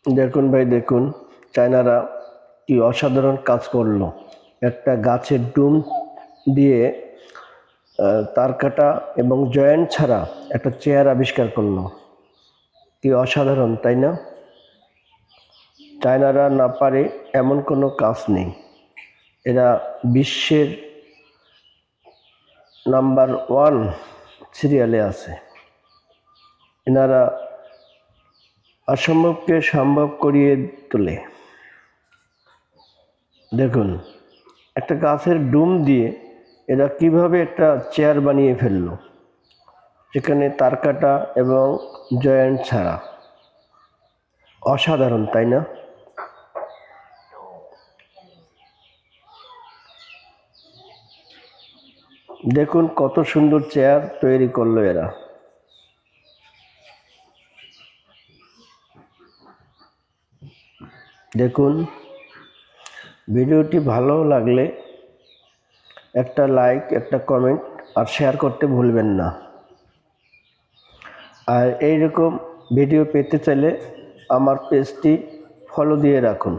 দেখুন ভাই, দেখুন চায়নারা কি অসাধারণ কাজ করলো। একটা গাছের ডুম দিয়ে তার কাটা এবং জয়েন্ট ছাড়া একটা চেয়ার আবিষ্কার করলো। কি অসাধারণ, তাই না? চায়নারা না পারে এমন কোনো কাজ নেই। এরা বিশ্বের নাম্বার 1 সিরিয়ালে আছে। এনারা অসম্ভবকে সম্ভব করিয়ে তোলে। দেখুন, একটা গাছের ডুম দিয়ে এরা কিভাবে একটা চেয়ার বানিয়ে ফেললো, যেখানে তার কাটা এবং জয়েন্ট ছাড়া। অসাধারণ, তাই না? দেখুন কত সুন্দর চেয়ার তৈরি করলো এরা। দেখুন, ভিডিওটি ভালো লাগলে একটা লাইক, একটা কমেন্ট আর শেয়ার করতে ভুলবেন না। আর এইরকম ভিডিও পেতে চাইলে আমার পেজটি ফলো দিয়ে রাখুন।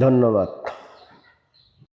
ধন্যবাদ।